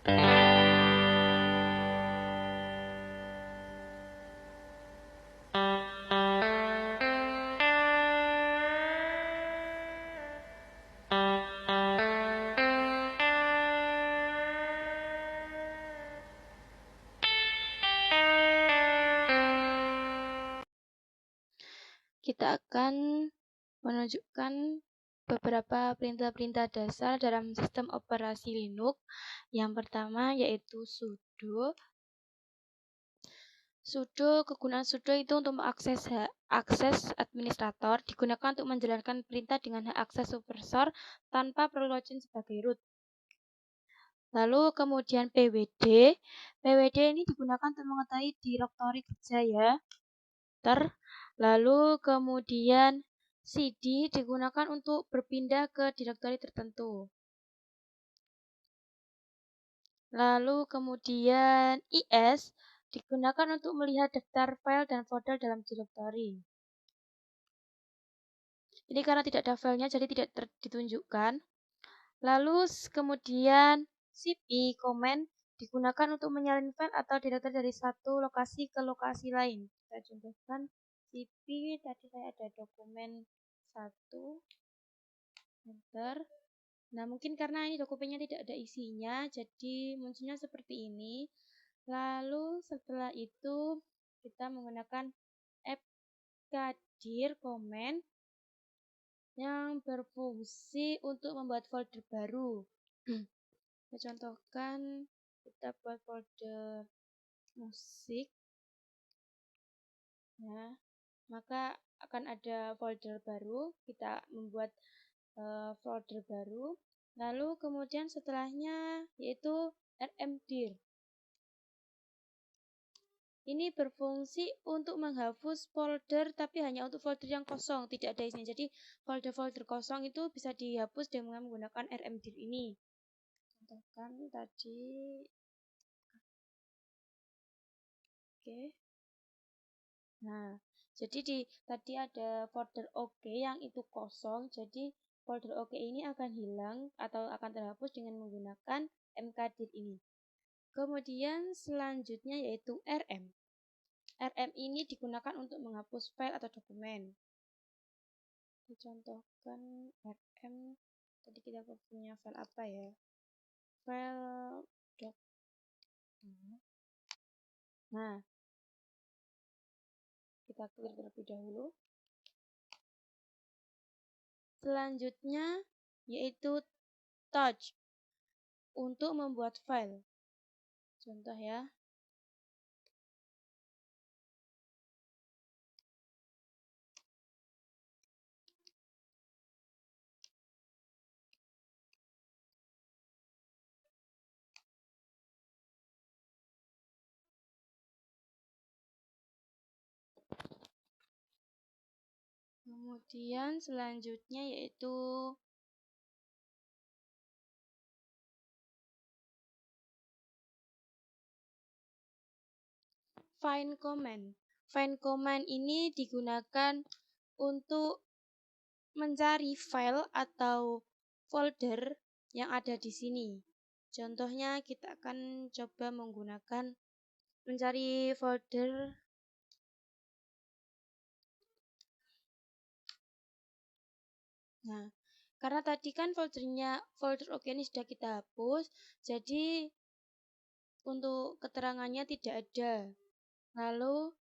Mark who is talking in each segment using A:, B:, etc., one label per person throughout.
A: Kita akan menunjukkan beberapa perintah-perintah dasar dalam sistem operasi Linux. Yang pertama yaitu sudo. Kegunaan sudo itu untuk mengakses akses administrator, digunakan untuk menjalankan perintah dengan hak akses supervisor tanpa perlu login sebagai root. Lalu kemudian pwd. Pwd ini digunakan untuk mengetahui direktori kerja ya. Lalu kemudian cd digunakan untuk berpindah ke direktori tertentu. Lalu kemudian is digunakan untuk melihat daftar file dan folder dalam direktori. Ini karena tidak ada filenya jadi tidak ditunjukkan. Lalu kemudian cp command digunakan untuk menyalin file atau direktori dari satu lokasi ke lokasi lain. Kita contohkan cp, tadi saya ada dokumen 1, enter. Nah, mungkin karena ini dokumennya tidak ada isinya, jadi munculnya seperti ini. Lalu setelah itu kita menggunakan fkdir command yang berfungsi untuk membuat folder baru. Kita contohkan, kita buat folder musik. Nah, maka akan ada folder baru. Kita membuat folder baru. Lalu kemudian setelahnya yaitu rmdir. Ini berfungsi untuk menghapus folder tapi hanya untuk folder yang kosong, tidak ada isinya. Jadi folder-folder kosong itu bisa dihapus dengan menggunakan rmdir ini. Contohkan tadi. Oke. Nah, jadi tadi ada folder OK yang itu kosong, jadi folder OK ini akan hilang atau akan terhapus dengan menggunakan mkdir ini. Kemudian selanjutnya yaitu rm. rm ini digunakan untuk menghapus file atau dokumen. Contohkan rm, tadi kita punya file apa ya? File doc. Nah, kita clear terlebih dahulu. Selanjutnya yaitu touch untuk membuat file. Contoh ya. Kemudian selanjutnya yaitu find command. Find command ini digunakan untuk mencari file atau folder yang ada di sini. Contohnya kita akan coba menggunakan mencari folder. Nah, karena tadi kan folder OK ini sudah kita hapus, jadi untuk keterangannya tidak ada. Lalu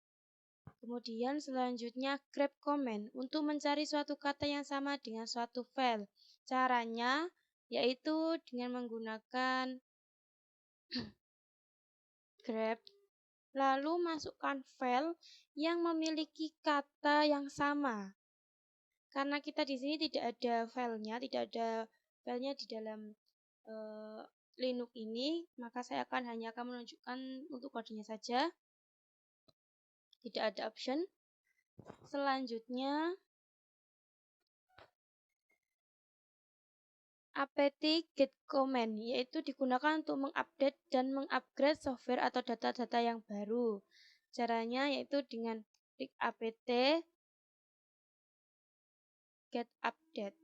A: kemudian selanjutnya grab command untuk mencari suatu kata yang sama dengan suatu file. Caranya yaitu dengan menggunakan grab, lalu masukkan file yang memiliki kata yang sama. Karena kita di sini tidak ada filenya, di dalam Linux ini, maka saya hanya akan menunjukkan untuk kodenya saja. Tidak ada option. Selanjutnya apt get command, yaitu digunakan untuk mengupdate dan mengupgrade software atau data-data yang baru. Caranya yaitu dengan klik apt get update.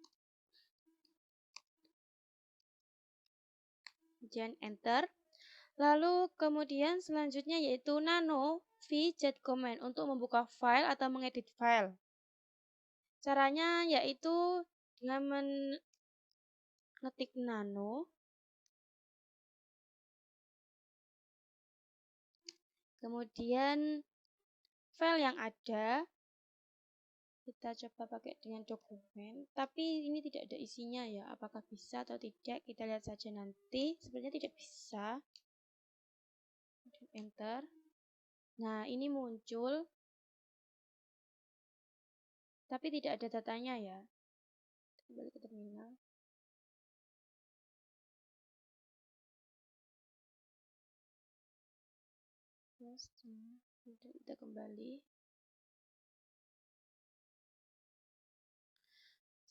A: Kemudian enter. Lalu kemudian selanjutnya yaitu nano vjet command untuk membuka file atau mengedit file. Caranya yaitu dengan mengetik nano, kemudian file yang ada, kita coba pakai dengan dokumen, tapi ini tidak ada isinya ya, apakah bisa atau tidak, kita lihat saja nanti. Sebenarnya tidak bisa. Enter. Nah, ini muncul, tapi tidak ada datanya ya. Kembali ke terminal. Terus, kita kembali.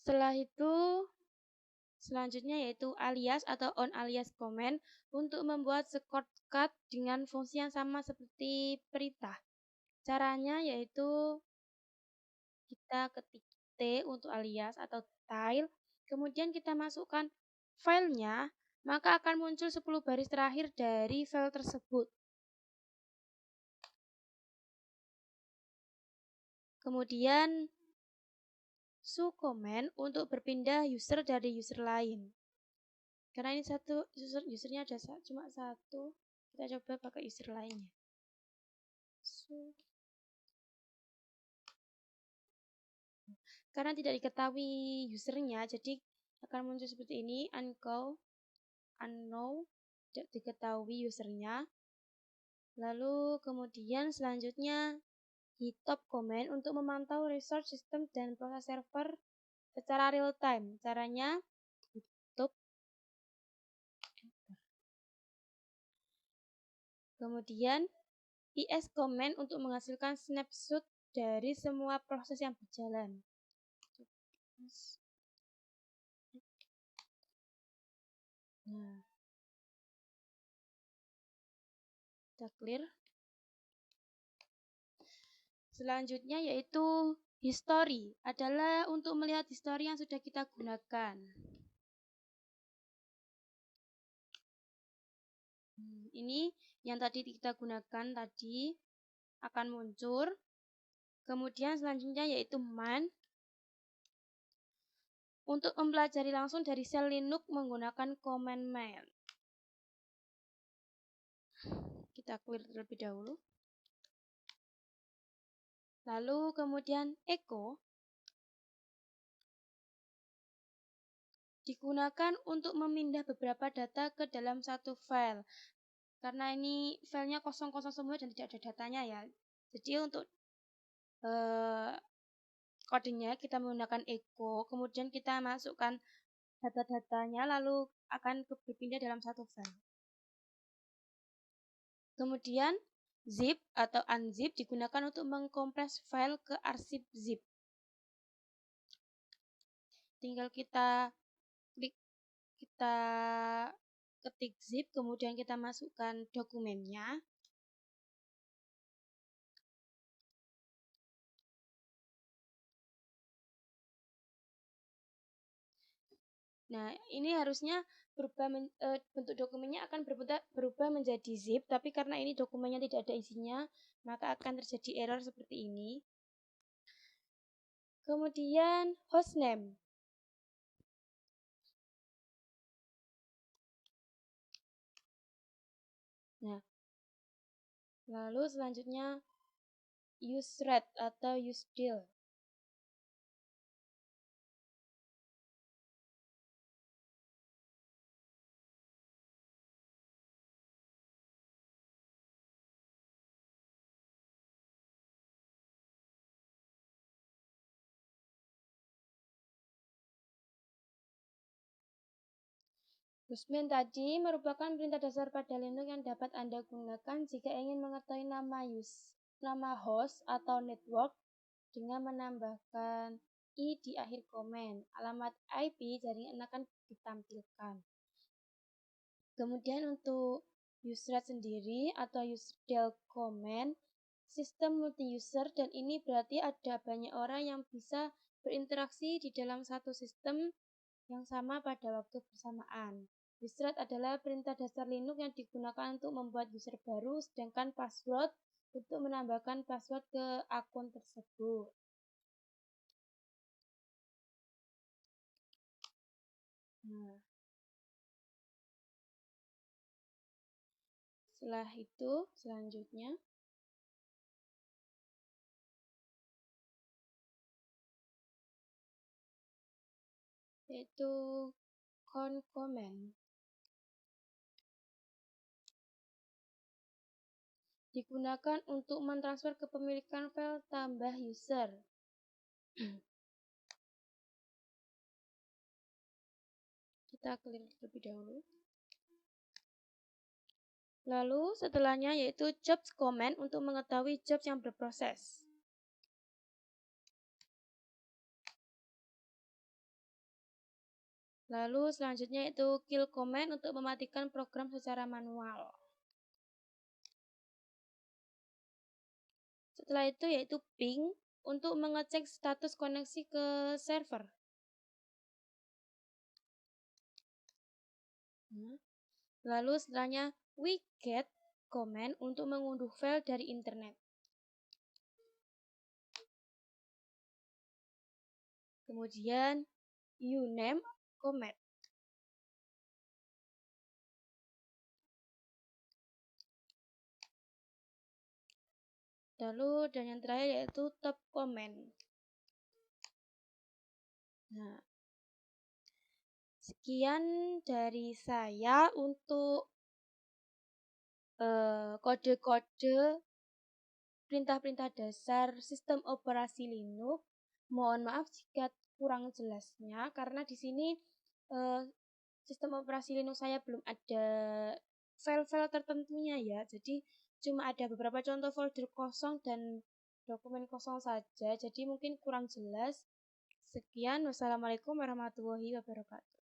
A: Setelah itu, selanjutnya yaitu alias atau on alias command untuk membuat shortcut dengan fungsi yang sama seperti perintah. Caranya yaitu kita ketik T untuk alias atau tile, kemudian kita masukkan filenya, maka akan muncul 10 baris terakhir dari file tersebut. Kemudian su command untuk berpindah user dari user lain. Karena ini satu usernya ada cuma satu, kita coba pakai user lainnya. Karena tidak diketahui usernya, jadi akan muncul seperti ini, unknown, tidak diketahui usernya. Lalu kemudian selanjutnya hitop command untuk memantau resource system dan proses server secara real time. Caranya hitop. Kemudian is command untuk menghasilkan snapshot dari semua proses yang berjalan. Nah, kita clear. Selanjutnya yaitu history, adalah untuk melihat history yang sudah kita gunakan. Ini yang tadi kita gunakan tadi akan muncul. Kemudian selanjutnya yaitu man, untuk mempelajari langsung dari sel Linux menggunakan command man. Kita clear terlebih dahulu. Lalu kemudian echo digunakan untuk memindah beberapa data ke dalam satu file. Karena ini filenya kosong-kosong semua dan tidak ada datanya ya. Jadi untuk kodenya kita menggunakan echo, kemudian kita masukkan data-datanya lalu akan berpindah dalam satu file. Kemudian zip atau unzip digunakan untuk mengkompres file ke arsip zip. Tinggal kita ketik zip, kemudian kita masukkan dokumennya. Nah, ini harusnya bentuk dokumennya akan berubah menjadi zip, tapi karena ini dokumennya tidak ada isinya, maka akan terjadi error seperti ini. Kemudian hostname. Nah, lalu selanjutnya useRed atau useDel. Hostname tadi merupakan perintah dasar pada Linux yang dapat Anda gunakan jika ingin mengetahui nama host atau network dengan menambahkan i di akhir komen. Alamat IP jaringan akan ditampilkan. Kemudian untuk useRed sendiri atau useDel command, sistem multi-user, dan ini berarti ada banyak orang yang bisa berinteraksi di dalam satu sistem yang sama pada waktu bersamaan. Usethread adalah perintah dasar Linux yang digunakan untuk membuat user baru, sedangkan password untuk menambahkan password ke akun tersebut. Nah, setelah itu, selanjutnya yaitu concommand. Digunakan untuk mentransfer kepemilikan file tambah user. Kita clear terlebih dahulu. Lalu setelahnya yaitu jobs command untuk mengetahui jobs yang berproses. Lalu selanjutnya yaitu kill command untuk mematikan program secara manual. Setelah itu yaitu ping untuk mengecek status koneksi ke server. Lalu setelahnya wget command untuk mengunduh file dari internet. Kemudian uname command. Lalu dan yang terakhir yaitu top command. Nah, sekian dari saya untuk kode-kode perintah-perintah dasar sistem operasi Linux. Mohon maaf jika kurang jelasnya karena di sini sistem operasi Linux saya belum ada file-file tertentunya ya. Jadi cuma ada beberapa contoh folder kosong dan dokumen kosong saja. Jadi mungkin kurang jelas. Sekian, wassalamualaikum warahmatullahi wabarakatuh.